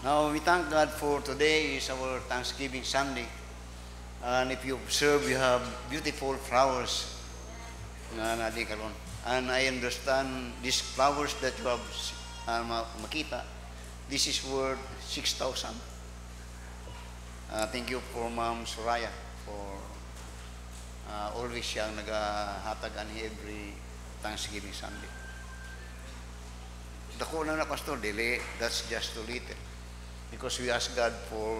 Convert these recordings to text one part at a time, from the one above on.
Now, we thank God for today is our Thanksgiving Sunday. And if you observe, you have beautiful flowers na nadi karon. And I understand these flowers that you have makita, this is worth 6,000. Thank you for Ma'am Soraya for always siyang nagahatag ani every Thanksgiving Sunday. Dako na Pastor, dili, that's just too little. Because we ask God for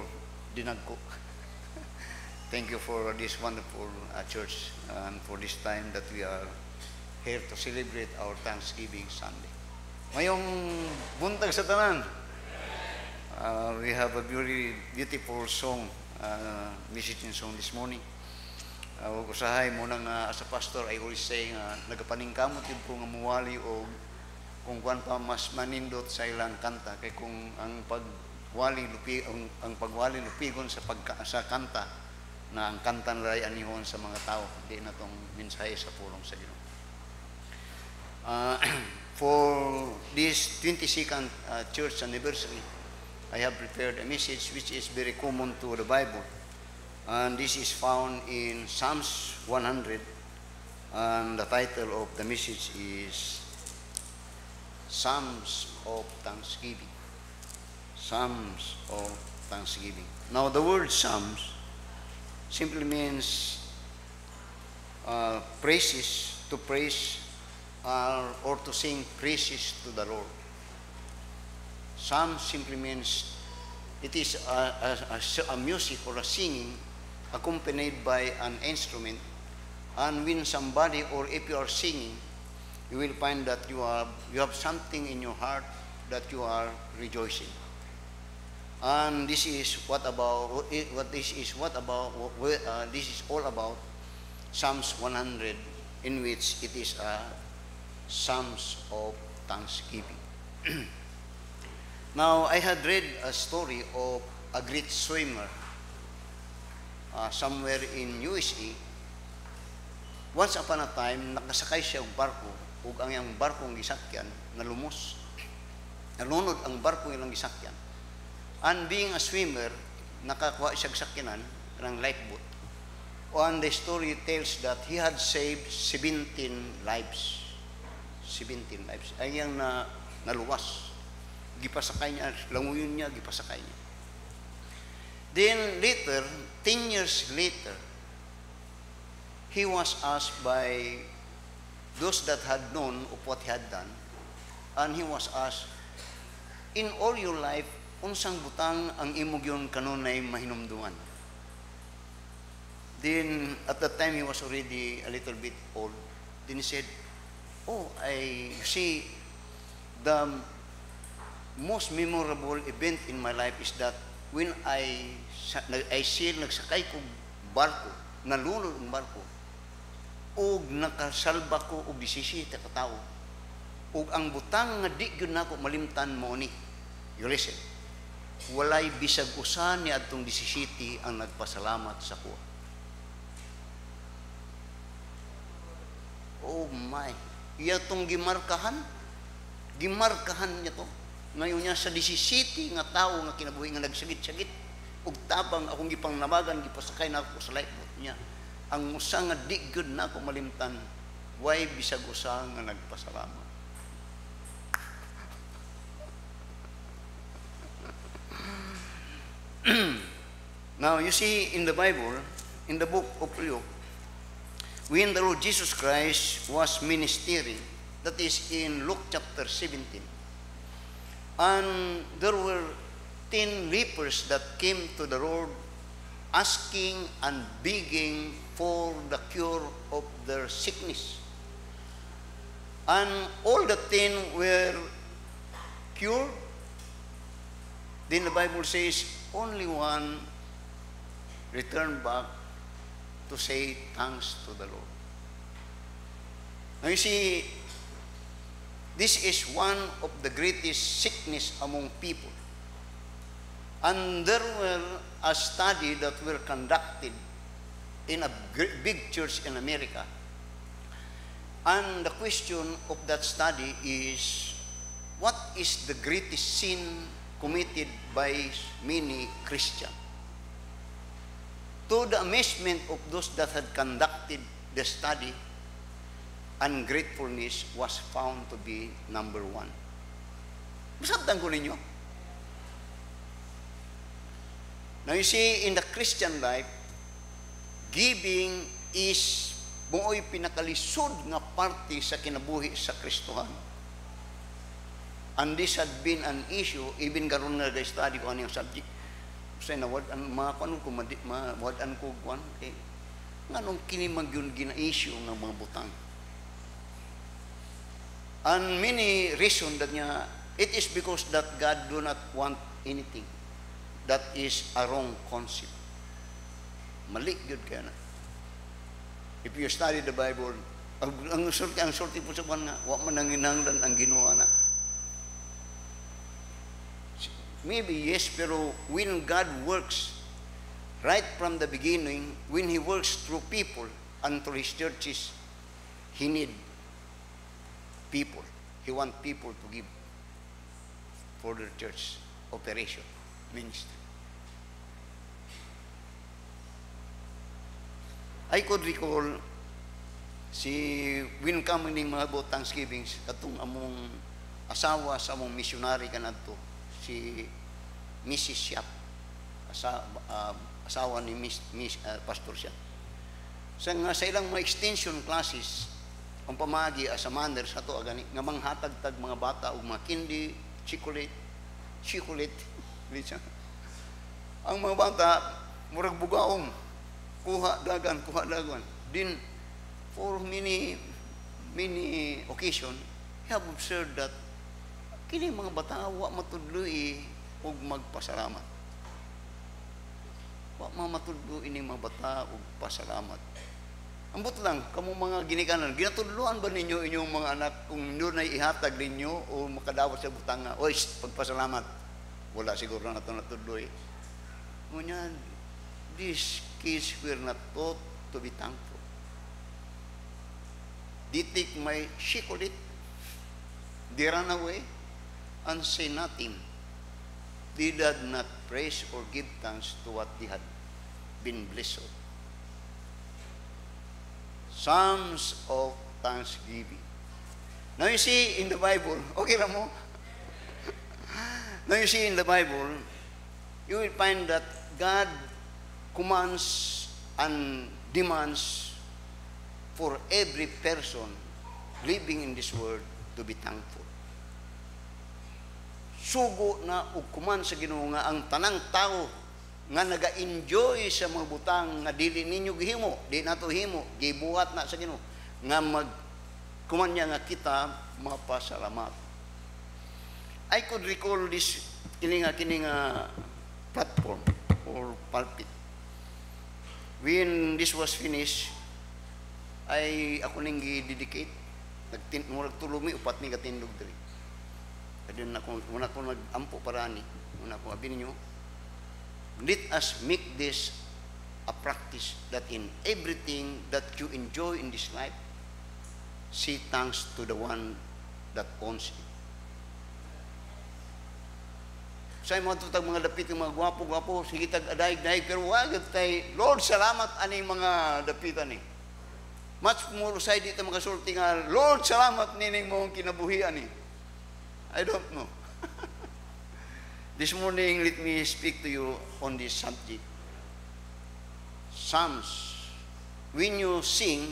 dinagko. Thank you for this wonderful church and for this time that we are here to celebrate our Thanksgiving Sunday. Mayong buntag sa tanan. We have a very beautiful song, messaging song this morning. Usahay mo nang as a pastor, I always say nagapaningkamot yung po nga muwali o kung kuan pa mas manindot sa ilang kanta kay kung ang pagwali lupigon sa kanta na ang kanta nalay anihon sa mga tao di na tong mensahe sa pulong sa Ginoo. For this 22nd church anniversary, I have prepared a message which is very common to the Bible, and this is found in Psalms 100, and the title of the message is Psalms of Thanksgiving. Psalms of Thanksgiving. Now, the word Psalms simply means praises, to praise or to sing praises to the Lord. Psalm simply means it is a music or a singing accompanied by an instrument, and when somebody or if you are singing, you will find that you have something in your heart that you are rejoicing. And this is this is all about Psalms 100, in which it is a Psalms of Thanksgiving. Now, I had read a story of a great swimmer somewhere in USA. Once upon a time, nakasakay siya og barko, ug ang iyang barkong gisakyan nalumos. Nalunod ang barko ilang gisakyan. And being a swimmer, nakakuha siya sakyanan ng lifeboat. And the story tells that he had saved 17 lives. 17 lives. Ay yang naluwas. Gipasakay niya, languyon niya, gipasakay niya. Then later, 10 years later, he was asked by those that had known of what he had done, and he was asked, in all your life, unsang butang ang imong yon kanunay mahinumduman? Then, at that time, he was already a little bit old. Then he said, you see, the most memorable event in my life is that when I nagsakay ko barko, nalunod ang barko, ug nakasalba ko og 17 ka tawo, ug ang butang nga di gyud nako malimtan mo ni. You listen. Walay bisag usa ni adtong 17 ang nagpasalamat sa ko. Oh my. Iya tong gimarkahan niya to. Ngayon niya sa 17 nga tawo nga kinabuhi nga nagsagit-sagit, ug tabang akong gipangnamagan, gipasakay na ako sa lifeboat niya. Ang usa nga di gyud nako malimtan, way bisag usa nga nagpasalamat. Now, you see in the Bible, in the book of Luke, when the Lord Jesus Christ was ministering, that is in Luke chapter 17, and there were 10 lepers that came to the Lord asking and begging for the cure of their sickness. And all the 10 were cured. Then the Bible says, only one returned back to say thanks to the Lord. Now you see, this is one of the greatest sickness among people. And there were a study that were conducted in a big church in America. And the question of that study is, what is the greatest sin committed by many Christians. To the amazement of those that had conducted the study, ungratefulness was found to be number one. Masabtan ko ninyo. Now you see, in the Christian life, giving is buoy pinakalisod nga parte sa kinabuhi sa Kristohan. And this had been an issue, even karon nga nag-study ko ano yung subject. Kasi nawadan, makakuan ko, mawadan ko, nga nung kinimag yun gina-issue ng mga butang. And many reason that niya, it is because that God do not want anything. That is a wrong concept. Mali yun kaya na. If you study the Bible, ang sulti po sa buwan nga, wak man nanginanglan ang ginawa na. Maybe yes, pero when God works right from the beginning, when He works through people and through His churches, He need people. He want people to give for the church operation, ministry. I could recall when kami ning mga about Thanksgiving, katong among asawa sa among missionary kanadto, si Mrs. Siap, asawa ni Pastor Siap. Sa ilang mga extension classes, ang pamagi sa manner sa to agani nga manghatag-tag mga bata og mga candy, chocolate. Ang mga bata murag bugaong, kuha dagan. Din for many occasion, I have observed that kini mga bata wa matudloy og magpasalamat. Wa matudlo ini mga bata og pasalamat. Ambot lang kamo mga ginikanan, ginatudloan ba ninyo inyong mga anak kung doon ay ihatag ninyo o makadawat sa butang nga, oy, pagpasalamat. Wala siguro na ito natudloy. Ngunyan, these kids were not taught to be thankful. They take my chocolate, they run away, and say nothing. They did not praise or give thanks to what they had been blessed with. Psalms of thanksgiving. Now you see in the Bible, okay lang mo? Now you see in the Bible, you will find that God commands and demands for every person living in this world to be thankful. Sugo na ug kuman sa Ginoo nga ang tanang tao nga naga-enjoy sa mga butang nga dili ninyo gihimo, di nato himo, gibuhat na sa Ginoo nga kuman niya nga kita mapasalamat. I could recall this kini nga platform or pulpit. When this was finished, ako ning gi-dedicate, murag tulumi upat ni katindog diri. Kadin una ko nag-ampo parani, una ko abi ninyo, let us make this a practice that in everything that you enjoy in this life, say thanks to the one that owns it. Sa mga tutag mga dapit ng mga gwapo-gwapo, sige tag-adayag-dayag, pero wag tay, Lord, salamat aning mga dapitan ni. Much more say dito mga sulti nga, Lord, salamat nining mong kinabuhian ni. I don't know. This morning, let me speak to you on this subject. Psalms. When you sing,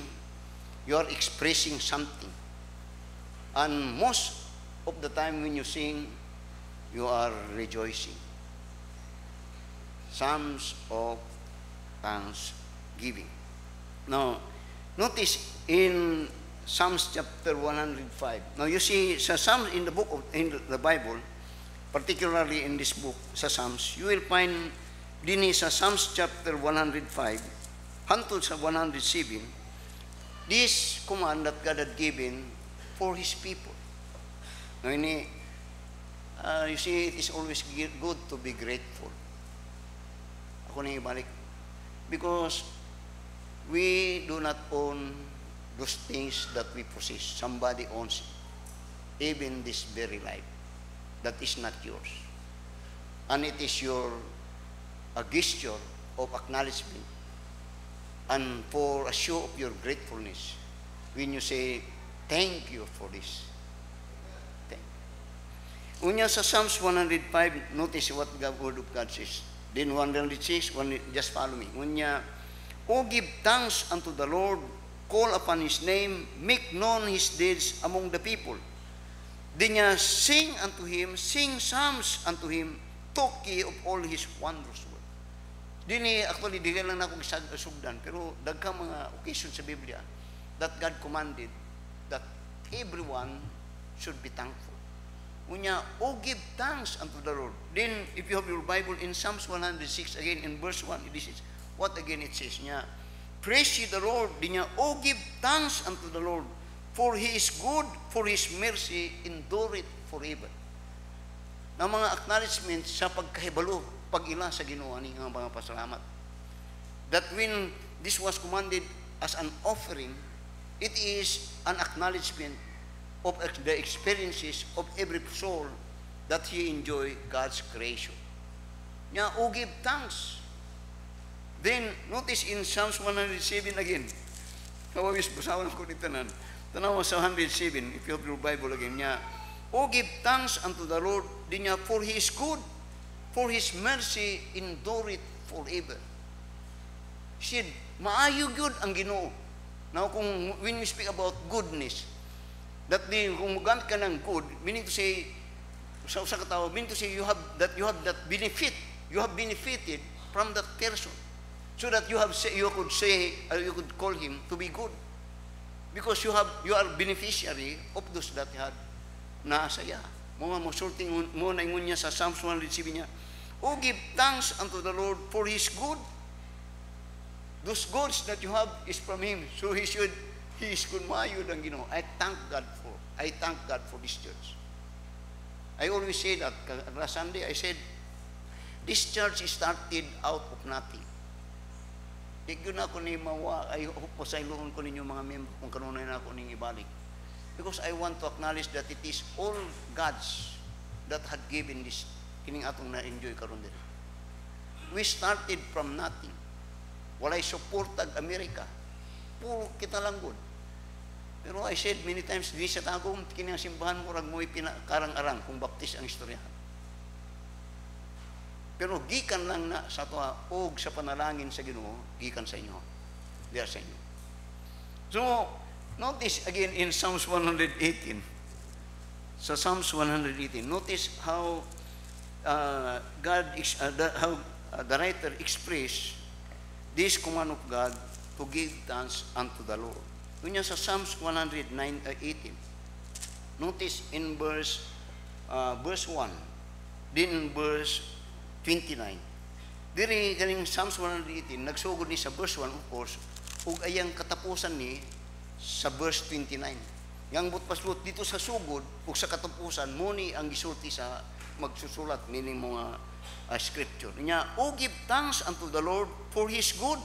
you are expressing something. And most of the time when you sing, you are rejoicing. Psalms of thanksgiving. Now, notice in Psalms chapter 105. Now, you see, sa Psalms in the Bible, particularly in this book, sa Psalms, you will find din sa Psalms chapter 105, hantod sa 107, this command that God had given for His people. Now, you see, it is always good to be grateful. Ako na ibalik. Because we do not own those things that we possess. Somebody owns it. Even this very life. That is not yours. and it is a gesture of acknowledgement and for a show of your gratefulness when you say, thank you for this. Unya sa Psalms 105, notice what the word of God says. Then 106, just follow me. Unya, O give thanks unto the Lord, call upon His name, make known His deeds among the people. Then niya, sing unto Him, sing psalms unto Him, talk ye of all His wondrous work. Dini, actually, di lang na akong sugdan, pero dagkang mga occasion sa Biblia that God commanded that everyone should be thankful. Unya, oh, give thanks unto the Lord. Then, if you have your Bible in Psalms 106, again in verse 1, this is what again it says niya, praise ye the Lord. Then niya, oh, give thanks unto the Lord, for He is good, for His mercy endureth forever. Na mga acknowledgement sa pagkahibalo, pag-ila sa Ginoo ani nga mga pasalamat. That when this was commanded as an offering, it is an acknowledgement of the experiences of every soul that he enjoy God's creation. Nya, oh, give thanks. Then, notice in Psalms 107 again. Kawawis, basawan ko ni tanan. Tanaw sa 107, if you have your Bible again, nya, oh, give thanks unto the Lord, din niya, for He is good, for His mercy endureth forever. Said, maayo good ang Ginoo. Now, when we speak about goodness, that means kung magamit ka ng good, meaning to say, sa katawa, meaning to say you have that benefit, you have benefited from that person, so that you could call him to be good, because you are beneficiary of those that had naasaya. Mga musulting mo na ingon niya sa Psalms 107 niya, oh, give thanks unto the Lord, for He is good. Those goods that you have is from Him, so He is kunmayod ang Ginoo. I thank God for this church. I always say that. Last Sunday, I said, this church started out of nothing. Di yun ako ni mawa, I hope po sa iluon ko ninyo mga member kung kanunay na ako ning ibalik. Because I want to acknowledge that it is all God's that had given this, kining atong na-enjoy karon din. We started from nothing. Walay supportag Amerika. Puro kita lang good. Pero I said many times, di sa tagong kining simbahan mo, rag mo'y pinakarang-arang kung baptis ang istoryahan. Pero gikan lang na sa tuwa, og sa panalangin sa Ginoo, gikan sa inyo. Diya sa inyo. So, notice again in Psalms 118. Sa Psalms 118, notice how the writer expressed this command of God to give thanks unto the Lord. Yun yan sa Psalms 118. Notice in verse 1, then in verse 29. Diri galing Psalms 118, nagsugod ni sa verse 1, of course, ug ayang katapusan ni sa verse 29. Yang butpaslut dito sa sugod ug sa katapusan mo ni ang gisulti sa magsusulat meaning mga scripture. Nya, oh, give thanks unto the Lord, for He is good,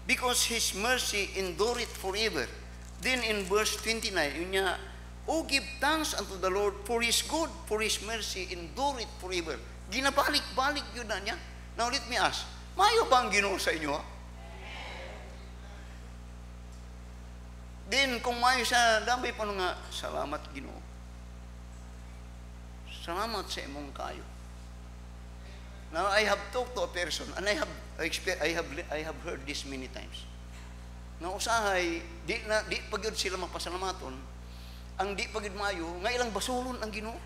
because His mercy endureth forever. Then in verse 29, yun niya, oh, give thanks unto the Lord, for He is good, for His mercy endureth forever. Ginabalik-balik yun na niya. Now let me ask, mayo ba ang Ginoo sa inyo? Then kung mayo sa damay pa nga, salamat Ginoo. Salamat sa imong kayo. Now I have talked to a person, and I have heard this many times. Na usahay, di pagyud sila mapasalamaton, ang di pagyud maayo, nga ilang basulon ang Ginoo.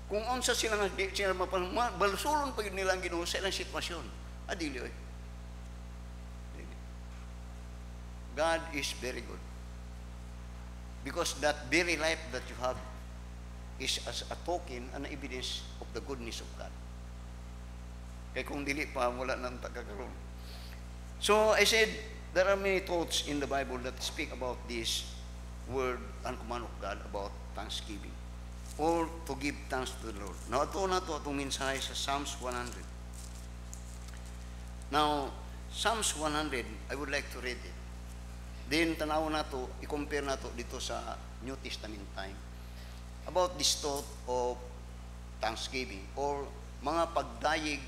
Kung unsa sila nga di sila basulon pagyud nila ang Ginoo sa ilang sitwasyon. Adili oy. God is very good. Because that very life that you have is as a token and evidence of the goodness of God. Kaya kung dili pa, wala nang tagakaroon. So, I said, there are many thoughts in the Bible that speak about this word and command of God about thanksgiving, or to give thanks to the Lord. Now, ito na ito itong mensahe sa Psalms 100. Now, Psalms 100, I would like to read it. Then, tanaw na ito, i-compare na ito dito sa New Testament time, about this thought of thanksgiving or mga pagdayig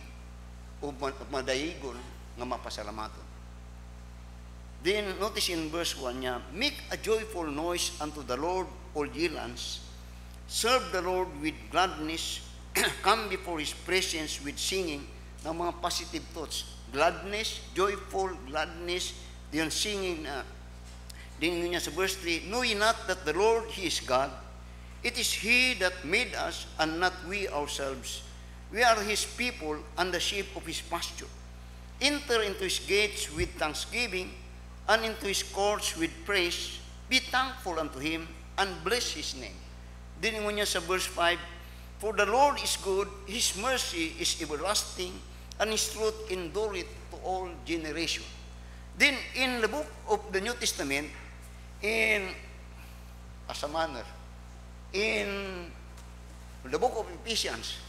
o madayigon nga mapasalamaton. Then notice in verse 1 niya, make a joyful noise unto the Lord, all ye lands. Serve the Lord with gladness. Come before His presence with singing. Ng mga positive thoughts. Gladness, joyful, gladness. Then singing na. Then niya sa verse 3, know ye not that the Lord, He is God? It is He that made us, and not we ourselves. We are His people, and the sheep of His pasture. Enter into His gates with thanksgiving, and into His courts with praise. Be thankful unto Him, and bless His name. Then niya sa verse 5, for the Lord is good, His mercy is everlasting, and His truth endureth to all generation. Then in the book of the New Testament, in as a manner, in the book of Ephesians,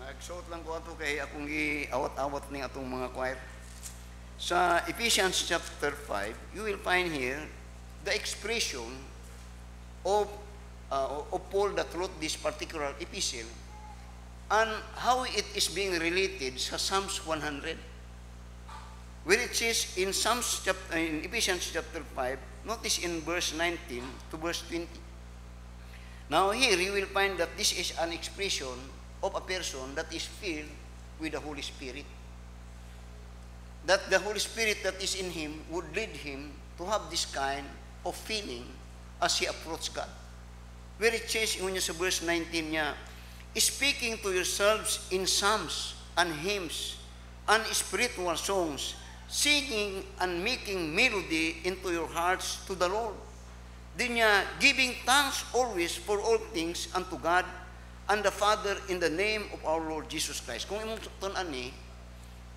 nagsuot lang ko ito kay akong iawat-awat ng atong mga choir. Sa Ephesians chapter 5, you will find here the expression of Paul that wrote this particular epistle and how it is being related sa Psalms 100. Where it says in Ephesians chapter 5, notice in verse 19 to verse 20. Now here you will find that this is an expression of a person that is filled with the Holy Spirit. That the Holy Spirit that is in him would lead him to have this kind of feeling as he approached God. Where it says in verse 19 niya, speaking to yourselves in psalms and hymns and spiritual songs, singing and making melody into your hearts to the Lord. Then niya, giving thanks always for all things unto God and the Father in the name of our Lord Jesus Christ. Kung imong tunan ni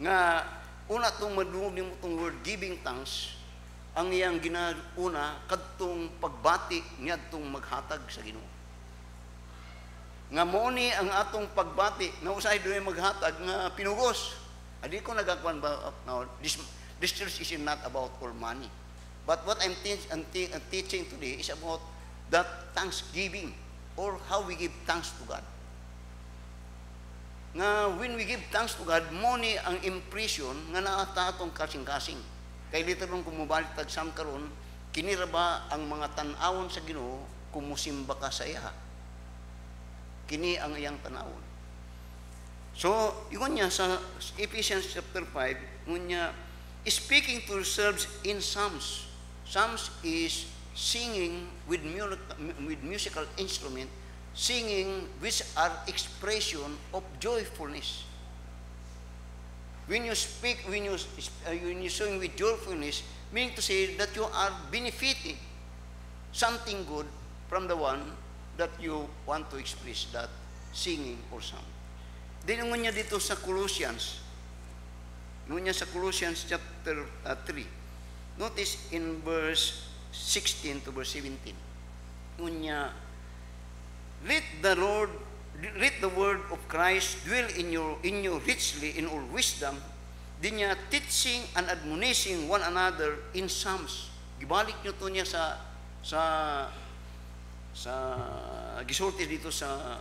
nga una tong madungog nimo tong word giving thanks, ang iyang ginauna kadtong pagbati niadtong maghatag sa Ginoo. Nga mao ni ang atong pagbati nga usay dunay maghatag nga pinugos. Adi ko nagakuan ba now this church is not about all money. But what I'm teaching today is about that thanksgiving, or how we give thanks to God. Nga when we give thanks to God, mo ni ang impression nga naata atong kasing-kasing. Kay literal kumubalik tagsam karon, kinira ba ang mga tan-awon sa Ginoo kumusimba ka sa iya? Kini ang iyang tan-awon. So, yun niya sa Ephesians chapter 5, yun niya, speaking to yourselves in psalms. Psalms is singing with musical instrument, singing which are expression of joyfulness. When you speak, when you sing with joyfulness, meaning to say that you are benefiting something good from the one that you want to express, that singing or song. Then niya dito sa Colossians, niya sa Colossians chapter 3. Notice in verse 16 to verse 17. Niya, let the word of Christ dwell in you richly in all wisdom, din niya teaching and admonishing one another in psalms. Gibalik niyo to niya sa gisulti dito sa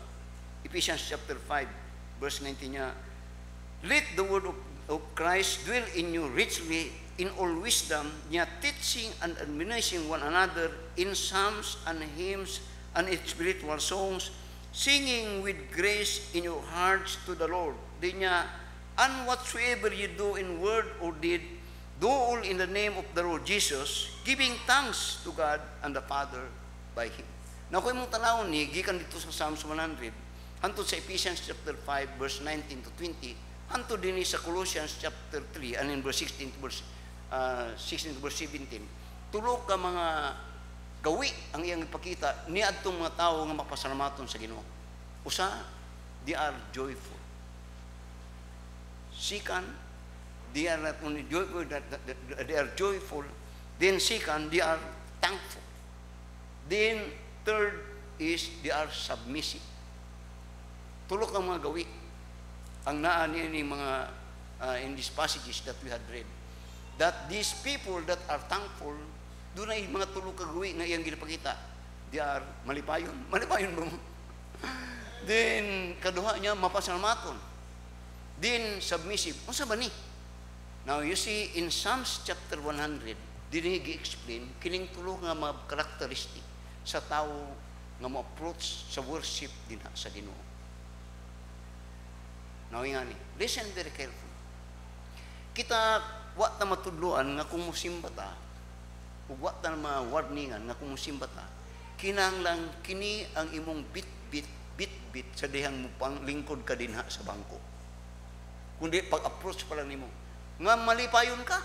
Ephesians chapter 5 verse 19 niya, let the word of Christ dwell in you richly in all wisdom, niya teaching and admonishing one another in psalms and hymns and spiritual songs, singing with grace in your hearts to the Lord. Di niya, and whatsoever you do in word or deed, do all in the name of the Lord Jesus, giving thanks to God and the Father by Him. Now, kung mong tanawon ni, gikan dito sa Psalms 100, hanto sa Ephesians chapter 5, verse 19 to 20, hanto din sa Colossians chapter 3, and in verse 16 to verse 17, tulo ka mga gawi ang iyang ipakita ni adtong mga tao nga mapasalamaton sa Ginoo. Usa, they are joyful. Second, they are not only joyful, they are joyful. Then second, they are thankful. Then third is they are submissive. Tulo ka mga gawi ang naa ni mga in these passages that we had read. That these people that are thankful, doon ay mga tulo kagawi nga iyang ginapakita. They are malipayon. Malipayon ba mo? Then, kaduha niya, mapasalmaton. Then, submissive. Unsa ba ni? Now, you see, in Psalms chapter 100, dili gi-explain, kining tulo nga mga karakteristik sa tao nga mo-approach sa worship din sa Ginoo. Now, nga ni, listen very carefully. Kita, wa ta matudluan nga kung musimba ta, ug wa ta mga warningan nga kung musimba ta, kinahanglan kini ang imong bit-bit sa dihang mo pang lingkod ka dinha sa bangko. Kundi pag-approach pala nimo, nga malipayon ka.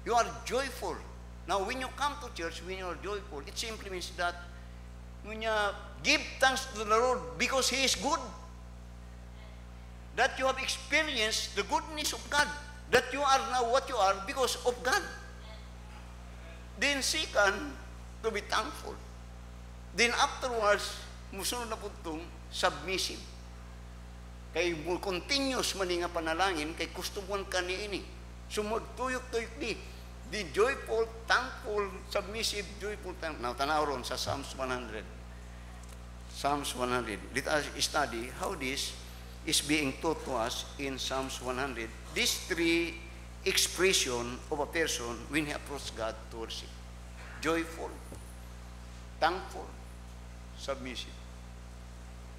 You are joyful. Now, when you come to church, when you are joyful, it simply means that when you give thanks to the Lord because He is good. That you have experienced the goodness of God. That you are now what you are because of God. Then second, to be thankful. Then afterwards, musunod na po itong submissive. Kay mo continuous man nga panalangin, kay kustubuan ka ni ini. So magtuyok-tuyok ni. The joyful, thankful, submissive, joyful, thankful. Now, tanaw ron sa Psalms 100. Psalms 100. Let us study how this is being taught to us in Psalms 100. These three expression of a person when he approaches God to worship. Joyful, thankful, submissive.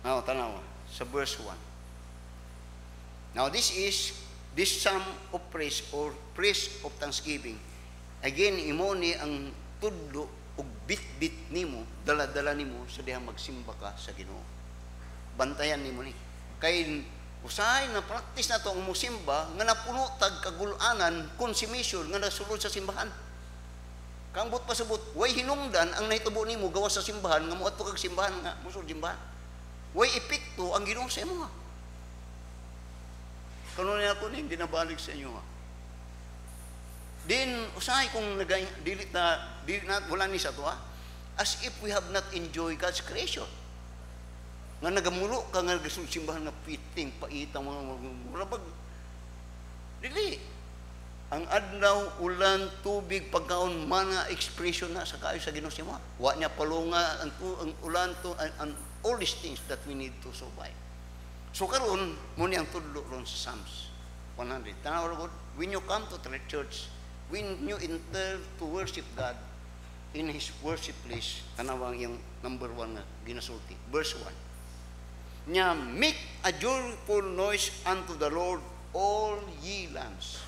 Now, tanawa, sa verse 1. Now, this psalm of praise or praise of thanksgiving. Again, imo ni ang tudlo o bit-bit nimo, dala-dala nimo sa dihang magsimba ka sa Ginoo. Bantayan nimo ni. Kay usahay na practice na to ang musimba nga napuno tag kagulanan, consummation nga nasulod sa simbahan. Kang but pasabot, way hinungdan ang nahitubo nimo gawas sa simbahan nga moadto kag simbahan nga musulod simbahan. Way epekto ang Ginoo sa imo. Kanon niya ako ni hindi nabalik sa inyo. Then usahay kung dili na wala ni sa to as if we have not enjoyed God's creation. Nga nagamulo ka nga simbahan nga piting paitang mga bag dili ang adlaw ulan tubig pagkaon mana expression na sa kayo sa Ginoo mo wa niya palunga ang ulan to and all these things that we need to survive. So karon mo ni ang tudlo ron sa Psalms 100. Tanaw ra when you come to the church, when you enter to worship God in His worship place, tanaw ang yung number 1 nga ginasulti verse 1. Nya, make a joyful noise unto the Lord, all ye lands.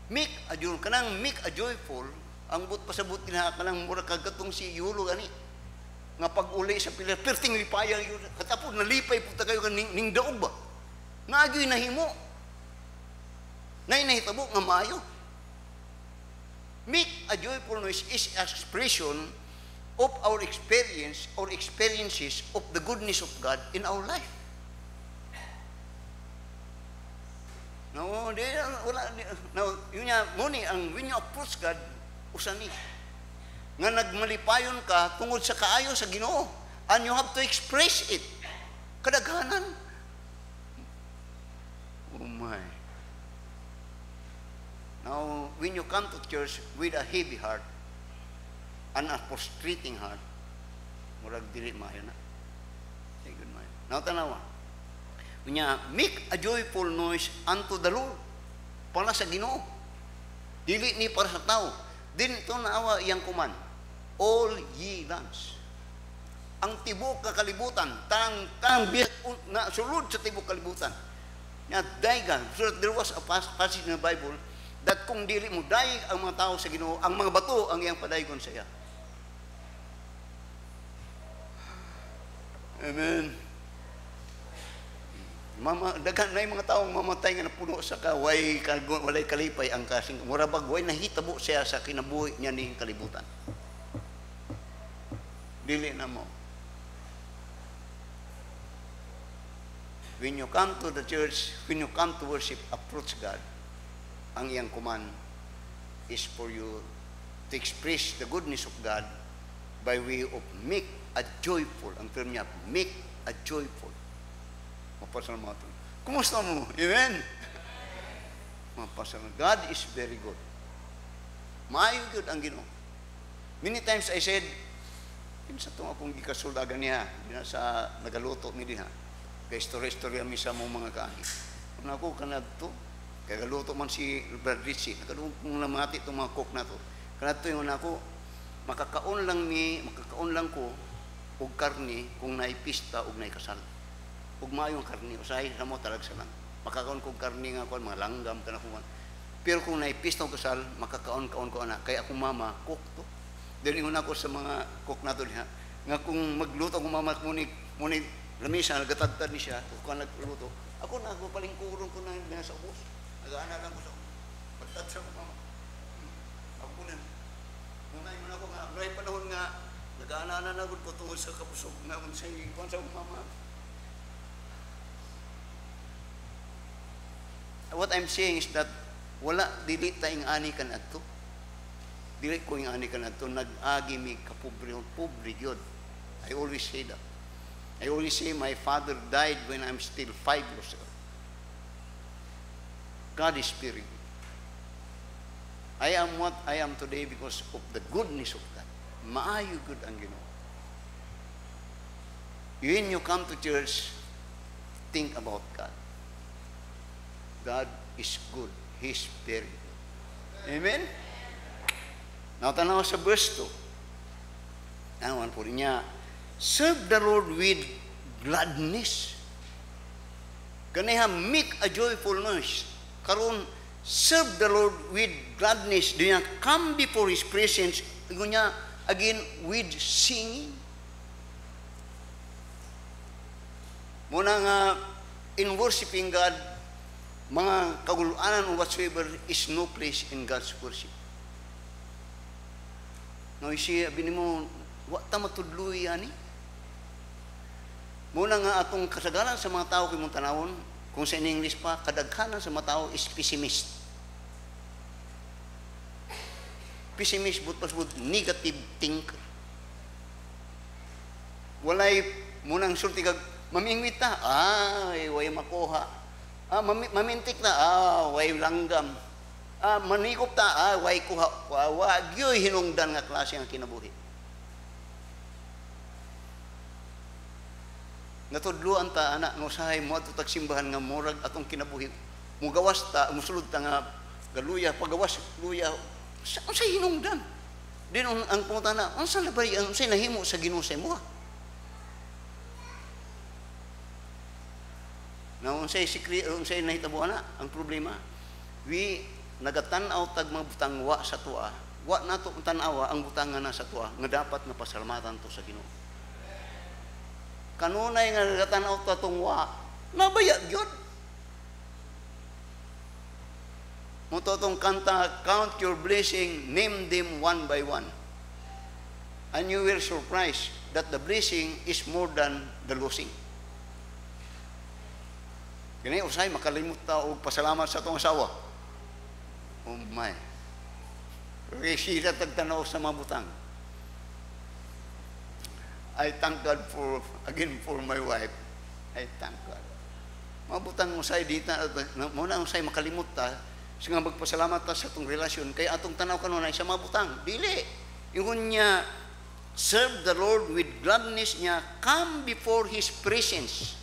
Make a joyful, kanang make a joyful, ang but pasabot na kanang mura kagatong si Yulo gani. Nga pag-uli sa pilar, perting lipayang yun. Katapos nalipay po kayo ning daog ba? Nagyoy nahimo. Nahitabo nga maayo. Make a joyful noise is expression of our experience or experiences of the goodness of God in our life. No, yun niya, muni, ang when you approach God, usani, nga nagmalipayon ka tungod sa kaayo sa Ginoo, and you have to express it. Kadaghanan. Oh my. Now, when you come to church with a heavy heart, and a prostrating heart, murag dili maayo na. Say good man. Now tanawa. Unya, make a joyful noise unto the Lord. Para sa Ginoo. Dili ni para sa tao. Din ito naawa iyang kuman. All ye lands. Ang tibok kalibutan, tang na sulod sa tibok kalibutan. Nya daygan, so there was a passage in the Bible that kung dili mo dayeg ang mga tao sa Ginoo, ang mga bato ang iyang padaygon sa iya. Amen. Daghan na yung mga taong mamatay nga napuno sa walay kalipay ang kasing murabag way nahitabo siya sa kinabuhi niya ning kalibutan. Dili na mo. When you come to the church, when you come to worship, approach God, ang iyang command is for you to express the goodness of God by way of make a joyful, ang term niya, make a joyful. Mapasalamatan. Kumusta mo? Amen? Mapasalamatan. God is very good. Maayo good ang Ginoo. Many times I said, sa itong akong gikasuldagan niya, sa nagaluto mi diha. Kaya istorya-istorya mi sa mong mga kaani. Kung ako kanad to, kaya galuto man si Brad Ritchie, nakaluto namati itong mga cook na to. Kanad to yung ako, makakaon lang ko, og karni kung naipista og naikasal. Ug maayong karni, usahay sa mo talag sa lang. Makakaon kong karni nga ko, mga langgam, kanakuman. Pero kung naipista og kasal, makakaon-kaon ko anak. Kaya akong mama, cook to. Dili ko na ako sa mga cook na to niya. Nga kung magluto akong mama, muni lamisa, nagatagtad ni siya, kung nagluto, ako na, ako palingkurong ko na sa ubos. Nag-aana lang ko sa pagtad sa mama. Ako na. Muna ako nga, noong panahon nga, nag-aana na ko tungkol sa kapusog nga kung sa mama. What I'm saying is that wala dili tayong ani kan adto. Dili ko yung ani kan adto nag-agi mi kapobre gyud. I always say that. I always say my father died when I'm still 5 years old. God is spirit. I am what I am today because of the goodness of God. Maayo good ang Ginoo. When you come to church, think about God. God is good. He is very good. Amen? Now, tanaw sa verse 2. Ano po niya? Serve the Lord with gladness. Kaniha, make a joyful noise. Karon, serve the Lord with gladness. Diya, come before His presence. Niya, again, with singing. Muna nga, in worshiping God, mga kaguluanan o whatsoever is no place in God's worship. Now, siya, bini mo, wa ta matudluy yani. Muna nga atong kasagaran sa mga tao kay mong tanawon, kung sa English pa, kadaghanan sa mga tao is pessimist. Pessimist, but negative thinker. Walay, munang sulti kag, mamingwit ta, way makuha. Mamintik na, way langgam. Manikop ta, way kuha. Wagyoy hinungdan nga klase ang kinabuhi. Natudluan ta, anak, ngusahay mo at tagsimbahan nga murag atong kinabuhi. Mugawas ta, musulod ta nga galuya, pagawas, luya. Ang say hinungdan. Din ang pumunta na, ang saan labay, ang say nahimo sa ginusay mo ha? Na unsay nahitabo ana ang problema nagatanaw tag mga butang wa sa tuwa nato tan-awa ang butang nga nasa tuwa nga dapat nga pasalamatan to sa Ginoo kanunay nga nagatanaw ta tong wa nabaya gyud mo to tong kanta count your blessing name them one by one and you will surprise that the blessing is more than the losing. Kini usay makalimot ta og pasalamat sa atong asawa. Oh my. Resira tagtanaw sa mga butang. I thank God for my wife. I thank God. Mga butang usay dita muna usay makalimot ta nga magpasalamat ta sa atong relasyon kay atong tanaw kanunay sa mga butang. Dili. Ingon niya serve the Lord with gladness niya come before His presence.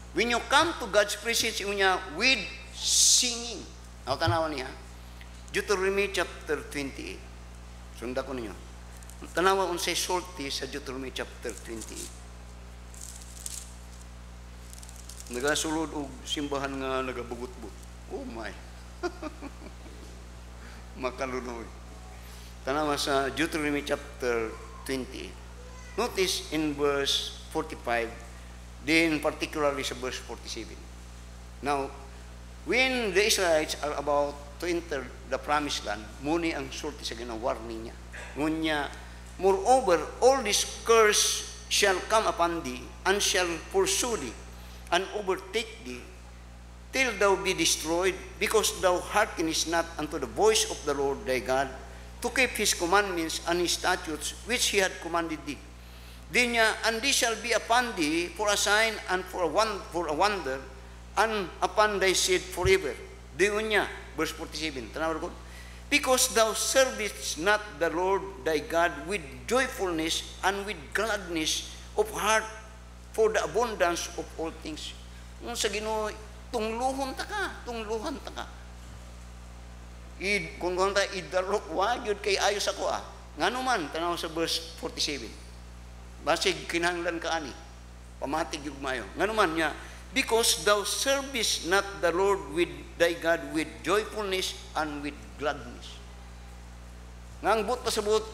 When you come to God's presence, niya with singing. Ako tanawan niya. Deuteronomy chapter 28. Sunda ko ninyo. Tanawa unsay sulti sa Deuteronomy chapter 28. Nagasulod og simbahan nga nagabugot-but. Oh my. Makalunoy. Tanawa sa Deuteronomy chapter 28. Notice in verse 45. Then particularly sa verse 47. Now, when the Israelites are about to enter the promised land, muni ang sulti sa Ginoo warning niya. Ngunya, moreover, all this curse shall come upon thee, and shall pursue thee, and overtake thee, till thou be destroyed, because thou hearkenest not unto the voice of the Lord thy God, to keep His commandments and His statutes, which He had commanded thee. Din niya, and this shall be upon thee for a sign and for a wonder, and upon thy seed forever. Diyon niya, verse 47, tanaw ko, Because thou servest not the Lord thy God with joyfulness and with gladness of heart for the abundance of all things. Kung sa Ginoo, tungluhon ta ka, tungluhan ta ka. Kung ta idarok wa gyud kay ayos ako Ngano man tanaw sa verse 47. Basig kinahanglan ka ani. Pamatig yung mayo. Ngano man niya, because thou servest not the Lord with thy God with joyfulness and with gladness. Ngang but pasabot,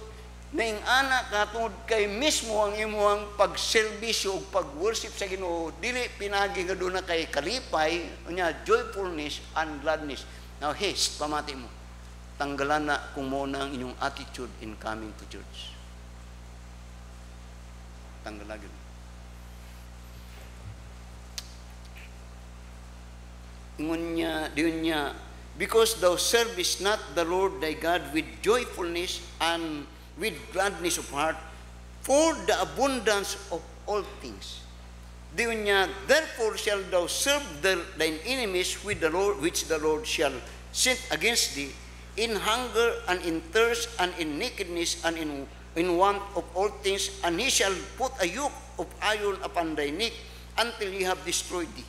naing anak katungod kay mismo ang imuang pagserbisyo o pag-worship sa Ginoo, dili pinagi nga doon na kay kalipay, niya, joyfulness and gladness. Now, haste, pamati mo. Tanggalan na kung muna ang inyong attitude in coming to church. Tanggalan yun. Ingon niya, diyon niya, because thou servest not the Lord thy God with joyfulness and with gladness of heart for the abundance of all things. Diyon niya, therefore shall thou serve thine enemies with the Lord, which the Lord shall send against thee, in hunger and in thirst and in nakedness and in want of all things, and he shall put a yoke of iron upon thy neck until he have destroyed thee.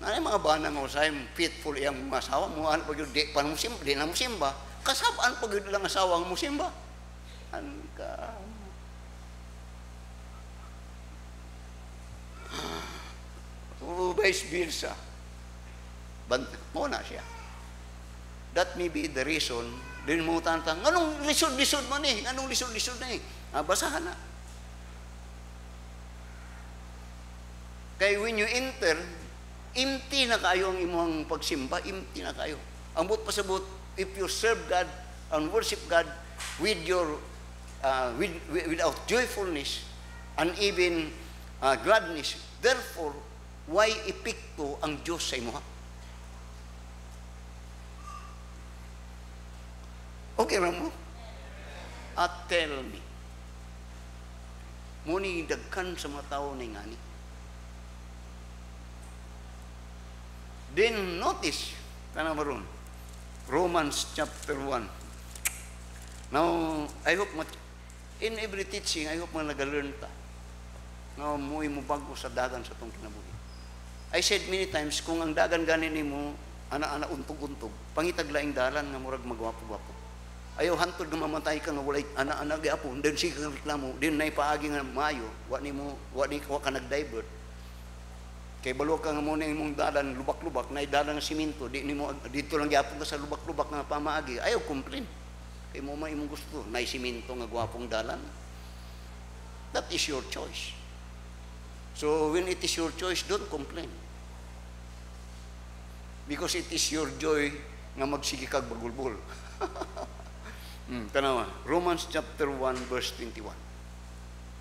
Ano yung mga bana nga usay, faithful iyang mga asawa mo, ano pag yun, di na musimba, kasabaan pag yun lang asawa ang musimba. Ano ka? Vice versa. Mo na siya. That may be the reason, din mo tantang, anong lisod-lisod mo ni? Anong lisod-lisod na eh? Basahan na. Kaya when you enter, empty na kayo ang imong pagsimba, empty na kayo. Ang but pasabot, if you serve God and worship God with your without joyfulness and even gladness, therefore, why epekto ang Diyos sa imo? Okay ra mo? Tell me. Muni dagkan sa mga tao na ngani. Then notice, kana maron, Romans chapter 1. Now, I hope in every teaching, I hope nag-learn ta. Now, mo bago sa dagan sa tong kinabuhi. I said many times, kung ang dagan ganin mo, ana-ana untog-untog, pangitaglaing dalan nga murag magwapo-gwapo. Ayaw hantod nga mamatay ka nga walay ana-ana gyapon, then sige kang reklamo, then nay paagi nga maayo, wa ka nag-divert. Kay balo ka nga muna imong dalan lubak-lubak, na dalan nga simento, dito lang gyapon ka sa lubak-lubak nga pamaagi, ayaw complain. Kay mo man imong gusto, na simento nga gwapong dalan. That is your choice. So when it is your choice, don't complain. Because it is your joy nga magsige kag bagulbol. Tanawa, Romans chapter 1 verse 21.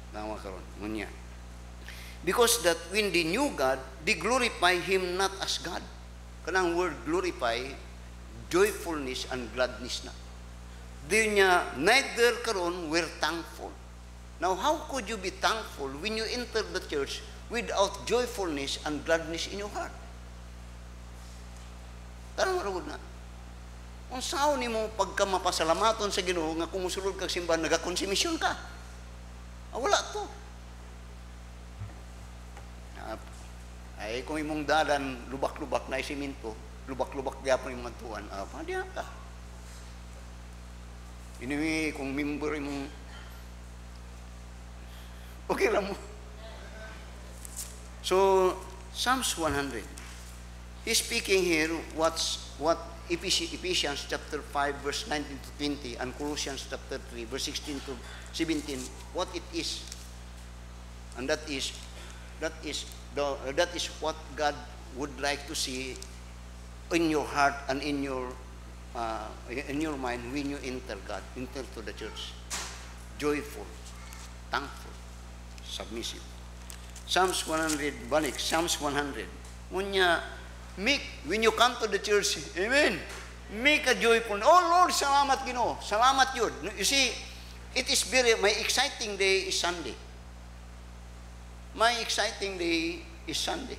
Tanawa karon, ngunya. Because that when they knew God, they glorify Him not as God. Kanang word glorify, joyfulness and gladness na. Di niya, neither karon were thankful. Now, how could you be thankful when you enter the church without joyfulness and gladness in your heart? Tarang maragod na. Kung saan ni mo pagka mapasalamaton sa Ginoo nga kumusulod kag simbahan, nagakonsumisyon ka. Wala to. Ay, kung imong dalan, lubak-lubak na isiminto, lubak-lubak gyapon imong tuwan, padiya ka. Anyway, kung member imong, okay lang mo. So, Psalms 100. He's speaking here what Ephesians chapter 5 verse 19 to 20 and Colossians chapter 3 verse 16 to 17, what it is. And that is what God would like to see in your heart and in your mind when you enter to the church. Joyful, thankful, submissive. Psalms 100, balik, Psalms 100. When you come to the church, amen, make a joyful, oh Lord, salamat Ginoo, salamat yun. You see, it is my exciting day is Sunday. My exciting day is Sunday.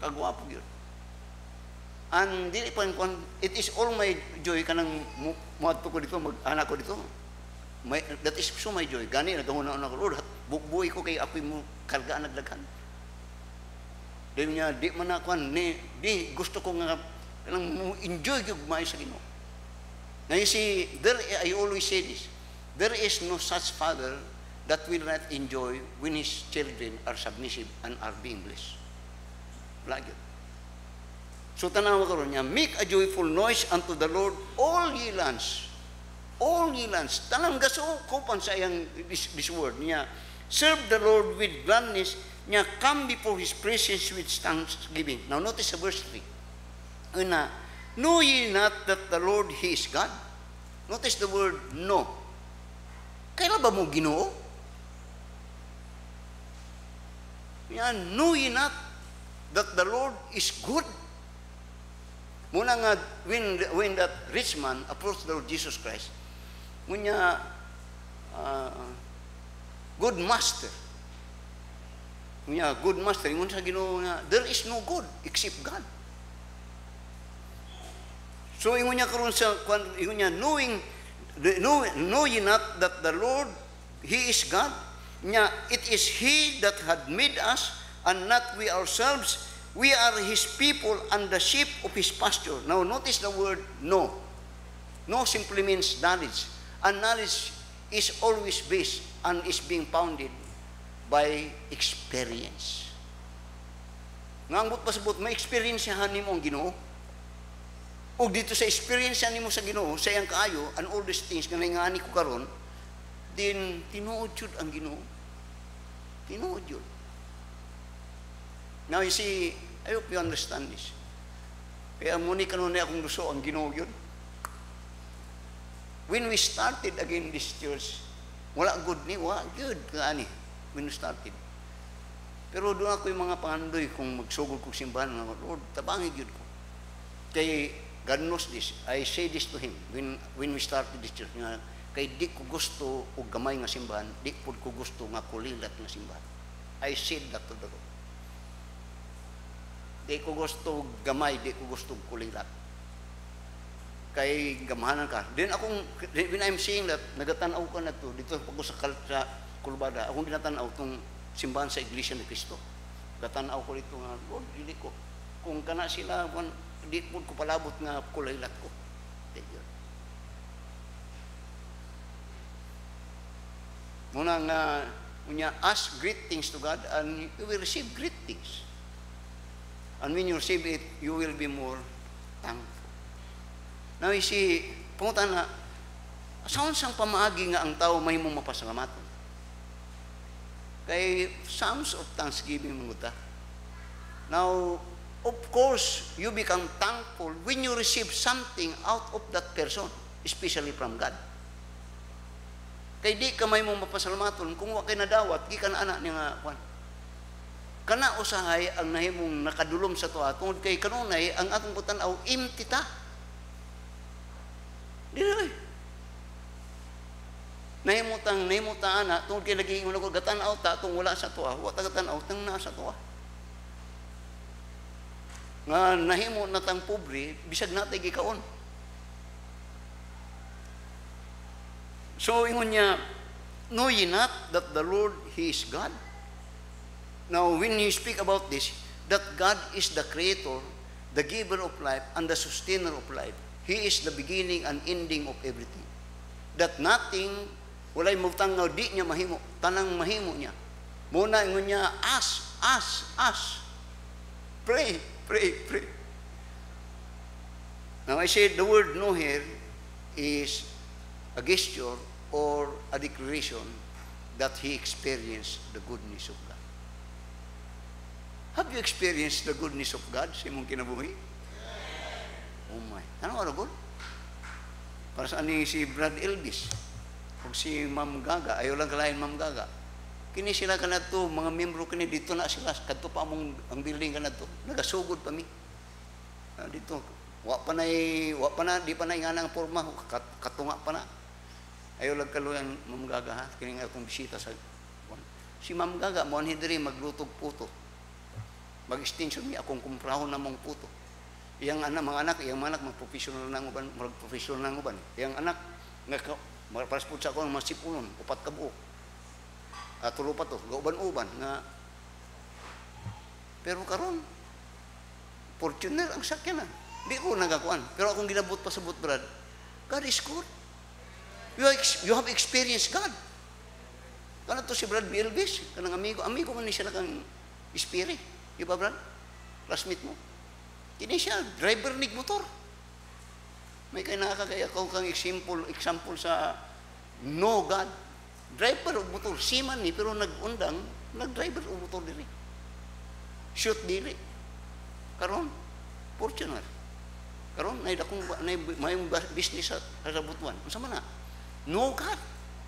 Kagwapo yun. And dili pa it is all my joy kanang muadto ko dito, mag-anak ko dito. That is so my joy. Gani nagahuna-una ko, Lord, bubuhay ko kay ako'y mo kargaan nagdaghan. Dili niya, di man ako, di gusto ko nga, kanang enjoy yung maayo sa Ginoo. Now you see, I always say this, there is no such father that will not enjoy when his children are submissive and are being blessed. Wala yun. So tanawa ko ron niya, make a joyful noise unto the Lord, all ye lands. All ye lands. Tanang gaso, kupan sa iyang this word niya, serve the Lord with gladness, niya, come before His presence with thanksgiving. Now notice the verse 3. Una, know ye not that the Lord, He is God? Notice the word, no. Kailan ba mo Ginoo? Yan, know ye not that the Lord is good? Muna nga, when that rich man approached the Lord Jesus Christ, ngunya, good master. Ngunya, good master, yung sa Ginoo nga, there is no good except God. So, yung niya karon sa, yung niya, know ye not that the Lord, He is God? Niya, it is He that had made us, and not we ourselves. We are His people and the sheep of His pasture. Now, notice the word know. Know simply means knowledge. And knowledge is always based and is being founded by experience. Ngambot pasabot, may experience yan ni mo ang Ginoo. O dito sa experience ni mo sa Ginoo, sa iyang kaayo, and all these things, na ngani ko karon, then tinuod yun ang Ginoo. Tinuod yun. Now you see, I hope you understand this. Kaya muni kanunay akong gusto ang Ginoo yun. When we started again this church, wala good kaani, when we started. Pero doon ako yung mga pangandoy kung magsugod kong simbahan, Lord, tabangi yun ko. Kay God knows this. I say this to Him when we started this church. Nga, kay di ko gusto o gamay nga simbahan, di ko gusto nga kulilat nga simbahan. I said that to the Lord. Di ko gusto gamay, di ko gusto kulilat. Kay gamahanan ka. Then when I'm saying that, nagatanaw ka na to, dito ako sa Kulbada, akong ginatanaw itong simbahan sa Iglesia ni Cristo. Gatanaw ko dito nga, Lord, hindi ko. Kung kana sila, di po ko palabot nga kulilat ko. Muna nga, ask great things to God and you will receive great things. And when you receive it, you will be more thankful. Now you see, punta na, saan sang pamaagi nga ang tao may mong mapasalamat? Kay Psalms of Thanksgiving mga ta. Now, of course, you become thankful when you receive something out of that person, especially from God. Kay di ka may mong mapasalamaton, kung wakay nadawat, di ka na anak niya nga, kana usahay ang nahimong nakadulom sa tuwa, tungod kay kanunay, ang atong putanaw, empty ta. Di na nahimutang anak, tungod kay lagi mo na ko, gatanaw ta, itong wala sa tuwa, wata gatanaw, itong nasa tuwa. Nga nahimo na tang pobre, bisag natin gikaon. So, ingon niya, know ye not that the Lord, He is God? Now, when you speak about this, that God is the creator, the giver of life, and the sustainer of life. He is the beginning and ending of everything. That nothing, walay mutang nga, di niya mahimo, tanang mahimo niya. Muna, ingon niya, ask. Pray. Now, I said the word know here is a gesture or a declaration that he experienced the goodness of God. Have you experienced the goodness of God sa imong kinabuhi? Oh my. Ano ka good? Para saan ni si Brad Elvis o si Ma'am Gaga, ayaw lang kalahin Ma'am Gaga. Kini sila ka na to, mga membro kini, dito na sila, kadto pa among ang building ka na to, nagasugod pa mi. Dito, di pa na nga ng forma, katunga pa na. Ayaw lang kaluyan Ma'am Gaga, ha? Kini nga akong bisita sa, si Ma'am Gaga, muan hidri, maglutog puto. Mag-extension niya, akong kumprahon na mong puto. Yang anak, mga anak mag-professional na uban, mag-professional na uban. Yang anak, paraspod sa ako, masipunon, 4 ka buok. Tulo pa to, gauban-uban, nga. Pero karon, Fortuner ang sakyan na. Di ko nagakuan. Pero akong ginabot pa sa but, Brad, God is good. You have experienced God. Kana to si Brad B. Elvis, kanang amigo man ni siya na kang ispiri. Di ba, Brad? Classmate mo. Kini siya, driver nig motor. May kay nakakagaya ko kang example sa no God. Driver og motor, seaman ni, pero nag-undang, nag-driver og motor diri. Shoot diri. Karon, Fortuner. Karon, may business sa butuan. Unsa man na? No God.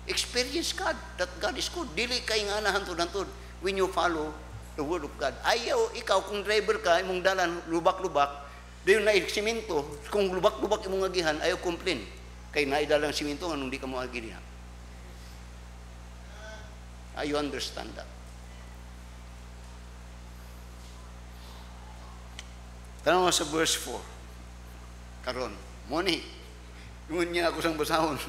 Experience God, that God is good. Dili kay nga hantod-hantod when you follow the word of God. Ayaw, ikaw, kung driver ka, imong dalan, lubak-lubak, dayon na siminto, kung lubak-lubak imong agihan, ayaw complain. Kay naidalang siminto, anong di ka mo agi niya. You understand that? Tanong sa verse 4. Karon, moni, ngun niya ako sang basahon.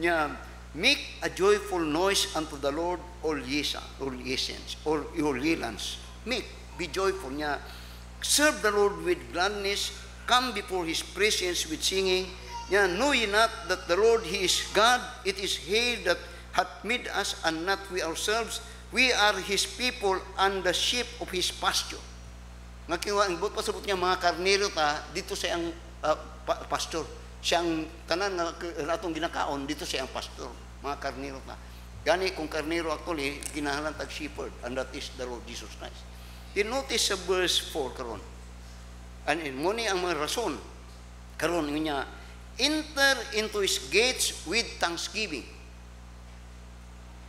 Niya, make a joyful noise unto the Lord, all ye lands. Make, be joyful niya. Serve the Lord with gladness. Come before His presence with singing. Niya, know ye not that the Lord, He is God. It is He that hath made us, and not we ourselves. We are His people, and the sheep of His pasture. Nga kiwa, ang buot pasabot niya, mga karnero ta, dito sa ang pastor. Siyang tanan nga atong ginakaon, dito sa ang pastor. Mga karnero ta. Gani kung karnero actually, kinahanglan tag shepherd, and that is the Lord Jesus Christ. Then notice sa verse 4 karon. And muni ang mga rason karon niya, enter into His gates with thanksgiving.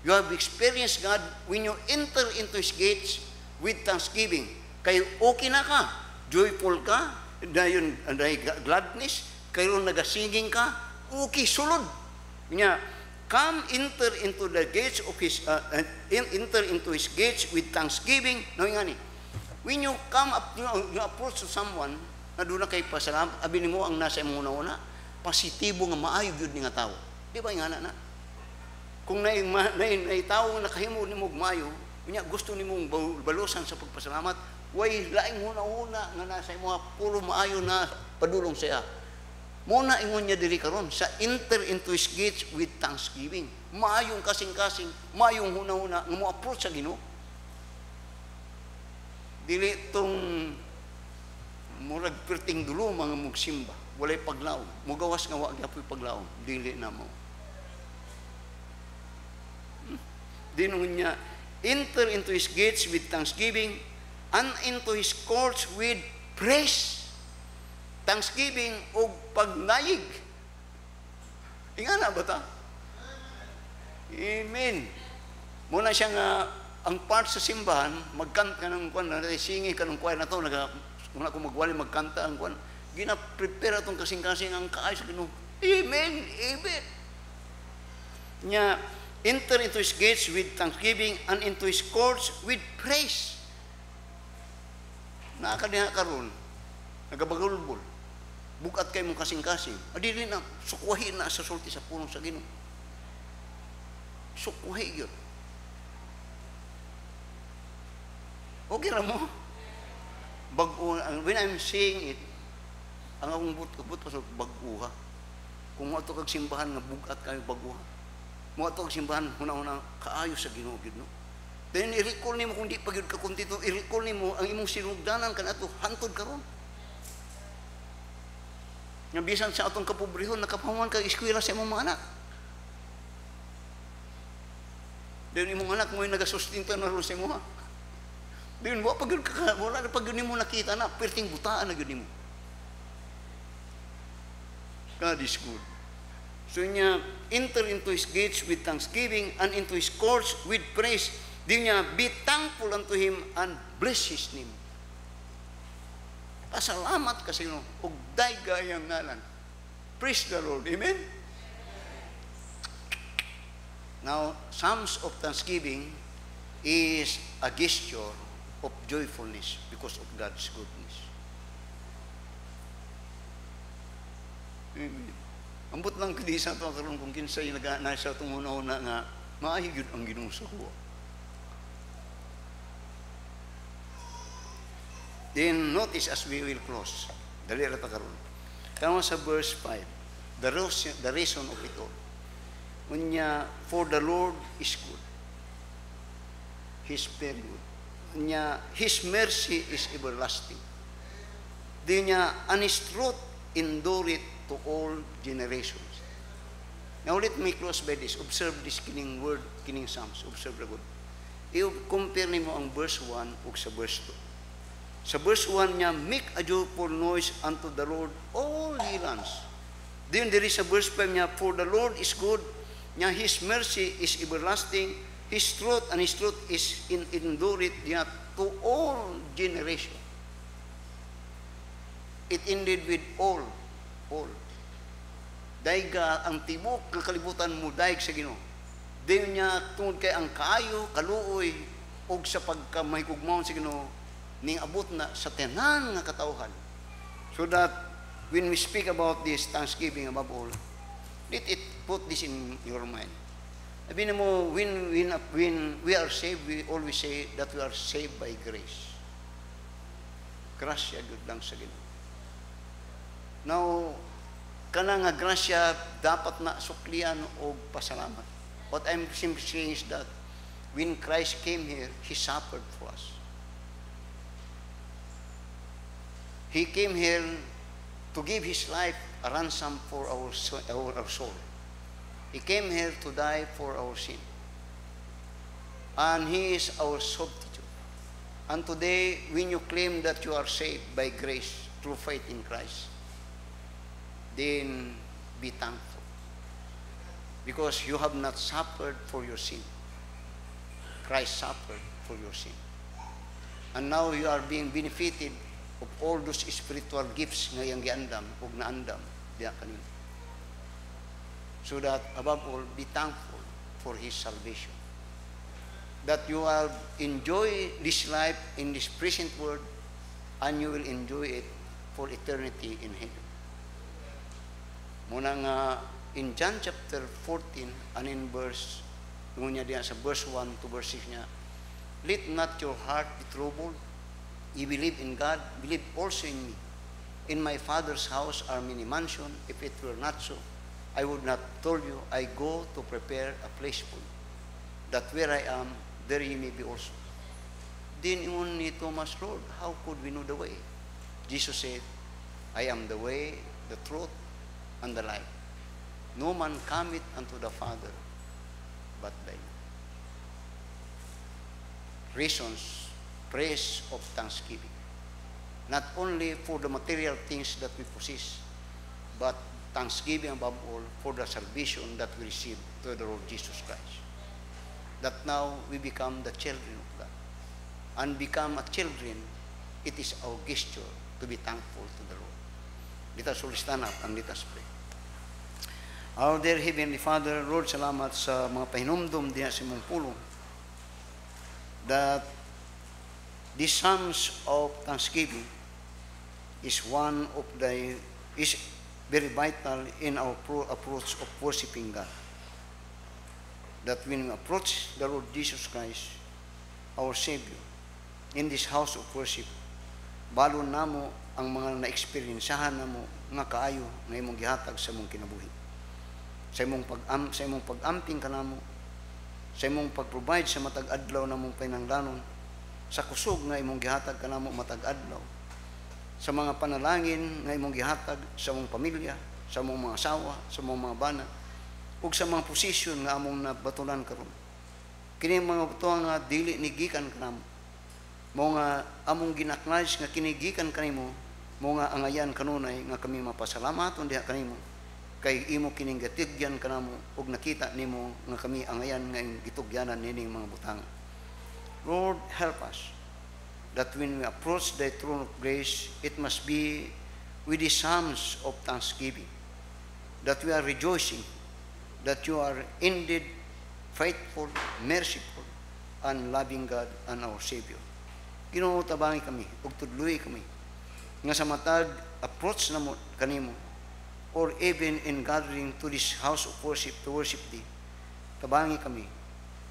You have experienced God when you enter into His gates with thanksgiving. Kayo okay na ka, joyful ka, dayon gladness, kayo nagasinging ka, okay, sulod. Niya, come enter into the gates of His, enter into His gates with thanksgiving. No, nga ni, when you come up, you approach to someone, na doon na kay pasalamat, abinin mo ang nasa imong una-una, positibo nga maayo gyud ni nga tao. Di ba nga na? Kung naitaw nga nakahimo ni mo maayo, kunya gusto ni mong balusan sa pagpasalamat, way laing una-una nga nasa imo puro maayo na padulong siya. Muna ingon niya diri karon sa enter into His gates with thanksgiving. Maayong kasing-kasing, maayong huna-huna nga mo approach sa Ginoo. Dili tong murag perting dulo mga mugsimba, walay paglaom. Mugawas nga wa gyapon paglaom, dili na mo. Dinungon niya, enter into His gates with thanksgiving, and into His courts with praise. Thanksgiving o pagnayig. Ingana ba ta? Amen. Muna siya nga, ang part sa simbahan, magkanta ka ng kwan, singi ka ng choir na ito, muna kung magwali, magkanta ang kwan, gina-prepare itong kasing-kasing ang kaayos sa Ginoo. Amen. Amen. Nya, enter into His gates with thanksgiving, and into His courts with praise. Nakakadiha karon, nagabagulbol, bukat kayo mong kasing-kasing, adili na, sukwahi na sa sulti sa punong sa Ginoo. Sukwahi yun. Okay ra mo? When I'm saying it, ang akong but pasok baguha. Kung mo ito kag simbahan nga bugat kayo baguha. Mo ito kag simbahan, huna-huna kaayo sa Ginoo gid no. Then i-recall nimo kung di pagyud ka kuntito, i-recall nimo ang imong sinugdanan kanato hantod karon. Nga bisan sa atong kapobrehon nakapahuman kag eskwela sa imong mga anak. Then imong anak mo nagasustento na ron sa imo ha. Then wa pagyud ka wala na pagyud nimo nakita na perting butaan na gyud nimo. God is good. So niya, enter into His gates with thanksgiving, and into His courts with praise. Di niya, be thankful unto Him and bless His name. Pasalamat kasi no, ug daygayang ngalan. Praise the Lord. Amen? Now, Psalms of Thanksgiving is a gesture of joyfulness because of God's goodness. Ambot lang kadi sa ito karon kung kinsay na sa itong una-una nga maayo yun ang Ginoo sa kuha. Then notice as we will close. Dali ra ta karon. Tama sa verse 5. The reason of it all. Unya, for the Lord is good. He's very good. Unya, His mercy is everlasting. Di niya, and His truth endureth to all generations. Now let me close by this. Observe this kining word, kining Psalms. Observe the good. I-compare nimo ang verse 1 ug sa verse 2. Sa verse 1 niya, make a joyful noise unto the Lord, all ye lands. Then there is a verse 5 niya, for the Lord is good, niya His mercy is everlasting, His truth and His truth is endureth niya to all generation. It ended with all. Daig ang tibok ng kalibutan mo, daig sa Ginoo. Di niya tungod kay ang kaayo, kaluoy, og sa pagkamahigugmaon sa Ginoo, ning abot na sa tenan nga katawhan. So that when we speak about this thanksgiving above all, let it put this in your mind. Sabi mo, when we are saved, we always say that we are saved by grace. Grasya gud lang sa Ginoo. Now, kana nga grasya dapat na suklian o pasalamat. What I'm simply saying is that when Christ came here, He suffered for us. He came here to give His life a ransom for our soul. He came here to die for our sin. And He is our substitute. And today, when you claim that you are saved by grace through faith in Christ, then be thankful. Because you have not suffered for your sin. Christ suffered for your sin. And now you are being benefited of all those spiritual gifts nga iyang giandam ug naandam diha kanimo. So that above all, be thankful for His salvation. That you will enjoy this life in this present world, and you will enjoy it for eternity in heaven. Muna nga in John chapter 14 and in verse ngunya diyan sa verse 1 to verse 6 niya, let not your heart be troubled. You believe in God, believe also in me. In my Father's house are many mansions. If it were not so, I would not told you, I go to prepare a place for you, that where I am, there ye may be also. Then ingon ni Thomas, Lord, how could we know the way? Jesus said, I am the way, the truth, and the life. No man cometh unto the Father but by me. Reasons, praise of thanksgiving. Not only for the material things that we possess, but thanksgiving above all for the salvation that we received through the Lord Jesus Christ. That now we become the children of God. And become a children, it is our gesture to be thankful to the Lord. Let us all stand up and let us pray. Our dear Heavenly Father, Lord, salamat sa mga pahinumdum diya sa mong pulong, that this Psalms of thanksgiving is very vital in our approach of worshiping God. That when we approach the Lord Jesus Christ, our Savior, in this house of worship, balo namo ang mga na-experiensahan namo nga kaayo nga imong gihatag sa imong kinabuhi. Sa imong pag-amping kanamo, sa imong pag-provide sa matag adlaw namong pinanglanon, sa kusog nga imong gihatag kanamo matag adlaw, sa mga panalangin nga imong gihatag sa imong pamilya, sa imong mga asawa, sa imong mga bana, ug sa mga posisyon nga among nabatulan karon. Kini mga buto nga dili ni gikan kanamo, mo nga among ginaknais nga kinigikan kanimo, mo nga angayan kanunay nga kami mapasalamat diha kanimo, kay imo kining gatigyan kanamo ug nakita nimo nga kami angayan nga gitugyanan nining mga butang. Lord, help us that when we approach the throne of grace, it must be with the psalms of thanksgiving, that we are rejoicing that you are indeed faithful, merciful, and loving God and our Savior. Ginoo, tabangi kami ug tudloy kami nga sa matag approach namo kanimo, or even in gathering to this house of worship to worship Thee. Tabangi kami,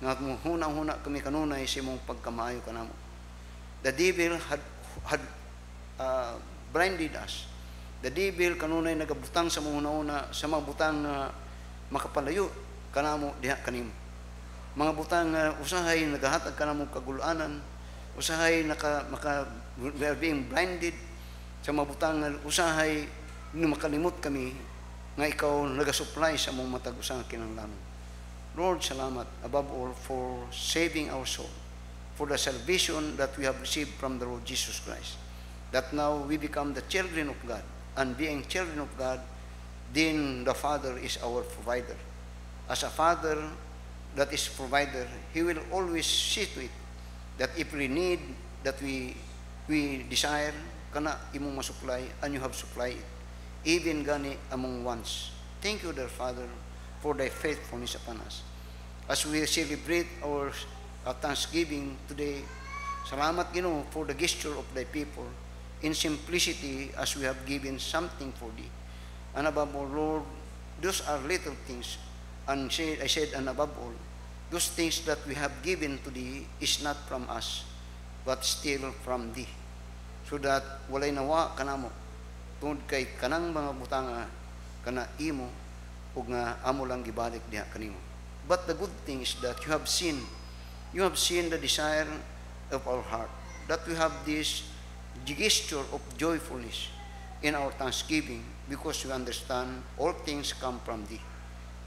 nga huna-huna kami kanunay sa imong pagkamaayo kanamo. The devil had blinded us. The devil kanunay nagabutang sa mga una sa mga butang na makapalayo kanamo diha kanimo. Mga butang na usahay nagahatag kanamo kagulanan, usahay we are being blinded sa mga butang na usahay makalimot kami nga ikaw nagasupply sa mong matag usang kinahanglanon. Lord, salamat above all for saving our soul, for the salvation that we have received from the Lord Jesus Christ, that now we become the children of God, and being children of God, then the Father is our provider. As a Father that is provider, He will always see to it that if we need, that we desire, kana imong masupply, and you have supplied it, even gani among wants. Thank you, dear Father, for thy faithfulness upon us. As we celebrate our Thanksgiving today, salamat Ginoo for the gesture of thy people in simplicity as we have given something for thee. And above all, Lord, those are little things. And I said, and above all, those things that we have given to thee is not from us, but still from thee. So that walay nawa kanamo tungod kay kanang mga butanga kana imo ug nga amo lang gibalik diha kanimo. But the good thing is that you have seen the desire of our heart, that we have this gesture of joyfulness in our thanksgiving, because we understand all things come from thee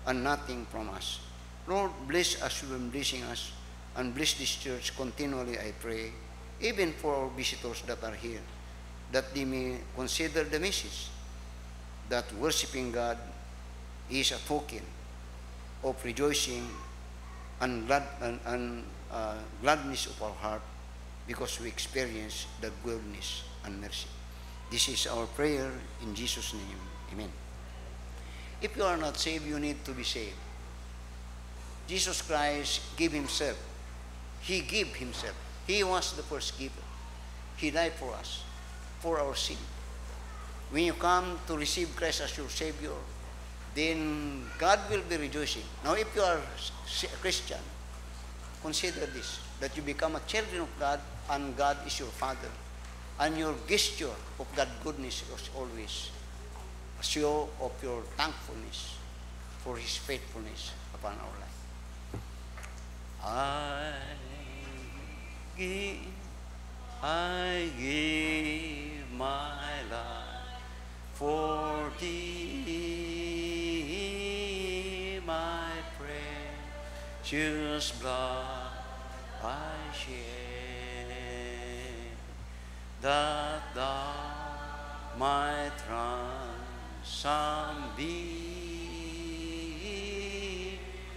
and nothing from us. Lord, bless us, you are blessing us, and bless this church continually, I pray, even for our visitors that are here, that they may consider the message that worshiping God is a token of rejoicing and gladness of our heart, because we experience the goodness and mercy. This is our prayer in Jesus' name. Amen. If you are not saved, you need to be saved. Jesus Christ gave Himself. He gave Himself. He was the first giver. He died for us, for our sin. When you come to receive Christ as your Savior, then God will be rejoicing. Now, if you are a Christian, consider this, that you become a children of God, and God is your Father, and your gesture of God's goodness is always a show of your thankfulness for His faithfulness upon our life. I give my life for thee, my precious blood I shed, that thou might ransom thee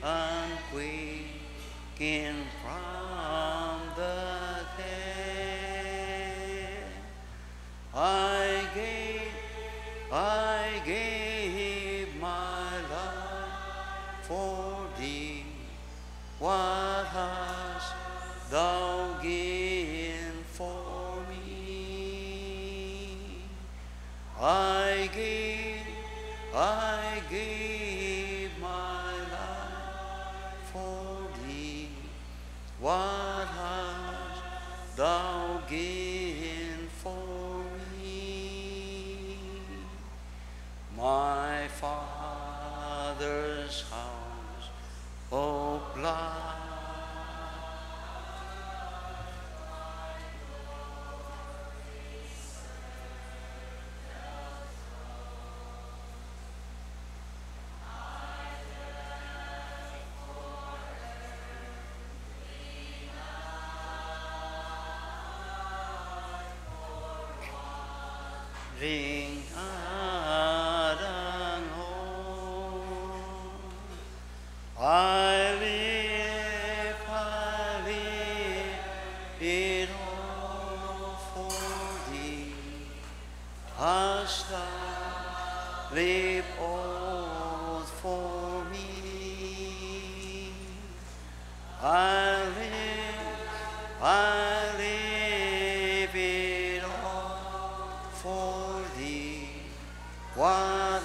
and quicken from the dead. I gave my life for thee. What hast thou given for me? I gave my life for thee. What hast thou given for me? My Father's house of life. Ring adang home, I live it all for thee. Hast thou lived all for me? I live it all for thee. What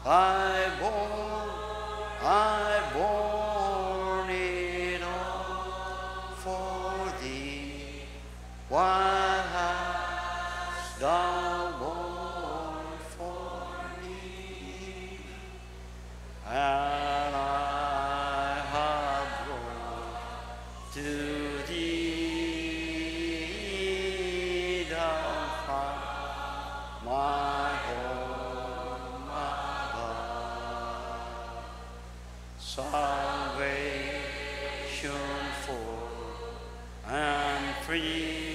I born it all for thee. What hast thou born for me? And I have brought to thee down from my home above, salvation for and free,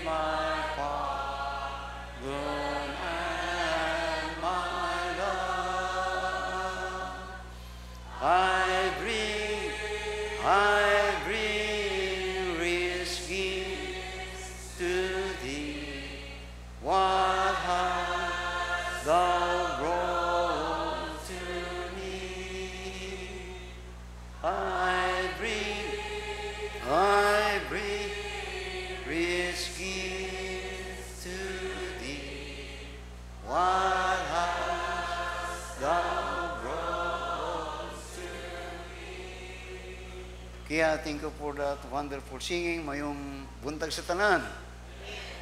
my pardon and my love. I bring rich gifts to thee. What hast thou brought to me? I bring rich gifts to thee. What hast thou brought to me? Kaya thank you for that wonderful singing. Mayong buntag sa tanan.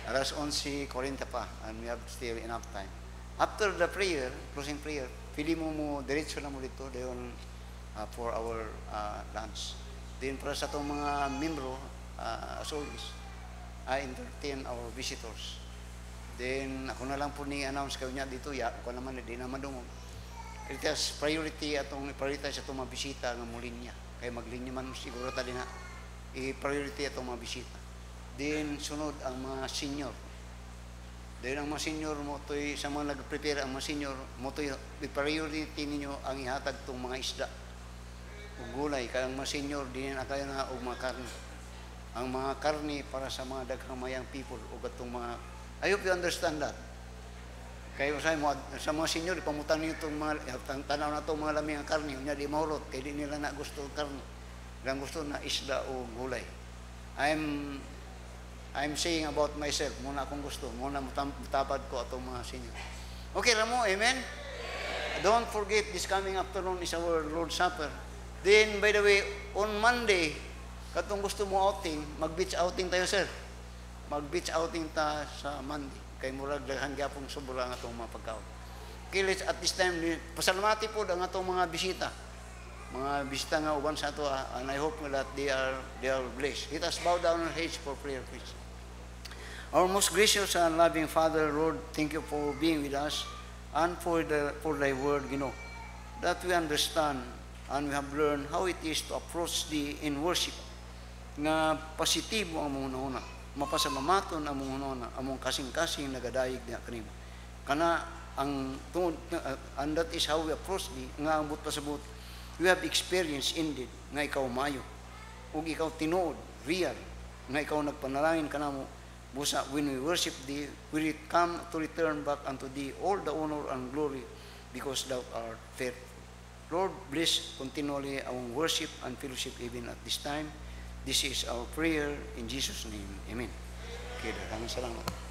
Alas 11:40 pa, and we have still enough time. After the prayer, closing prayer, pili mo diretso na mo dito dayon for our lunch. Then para sa itong mga membro, as always, I entertain our visitors. Then ako na lang po ni-announce kayo niya dito, ako naman, di naman dumong. It has priority atong i-prioritize atong mga bisita ng mulinya. Kaya maglinya man siguro tali na i-priority atong mga bisita. Then sunod ang mga senior. Then ang mga senior mo to'y sa mga nag-prepare ang mga senior mo to'y i-priority ninyo ang ihatag tong mga isda ug gulay. Kaya ang mga senior din na kayo na og mga karne. Ang mga karne para sa mga daghang mayang people ug atong mga, I hope you understand that. Kaya sa mga senior ipamutan niyo itong mga tanaw na itong mga laming ang karne, unya di mahurot kaya di nila na gusto karne. Lang gusto na isda o gulay. I'm saying about myself, muna akong gusto, muna mutabad ko atong mga senior. Okay ra mo, amen? Don't forget, this coming afternoon is our Lord's Supper. Then, by the way, on Monday, katong gusto mo outing, mag-beach outing tayo, sir. Mag-beach outing ta sa Monday. Kay murag daghan gyapon sobra ang atong mga pagkaon. Okay, let's at this time, pasalamati po ang atong mga bisita. Mga bisita nga uban sa ato, and I hope that they are blessed. Let us bow down our heads for prayer, please. Our most gracious and loving Father, Lord, thank you for being with us and for thy word, that we understand and we have learned how it is to approach thee in worship. Nga positibo ang mong una, mapasamamaton ang mong una, among kasing-kasing nagadayig niya kanimo. Kana ang tungod, and that is how we approach thee, nga ang buta sa but, we have experienced indeed, nga ikaw mayo, ug ikaw tinuod, real, nga ikaw nagpanalangin kanamo. Busa, when we worship thee, we come to return back unto thee all the honor and glory because thou art faithful. Lord, bless continually our worship and fellowship even at this time. This is our prayer in Jesus' name. Amen. Okay, daghang salamat.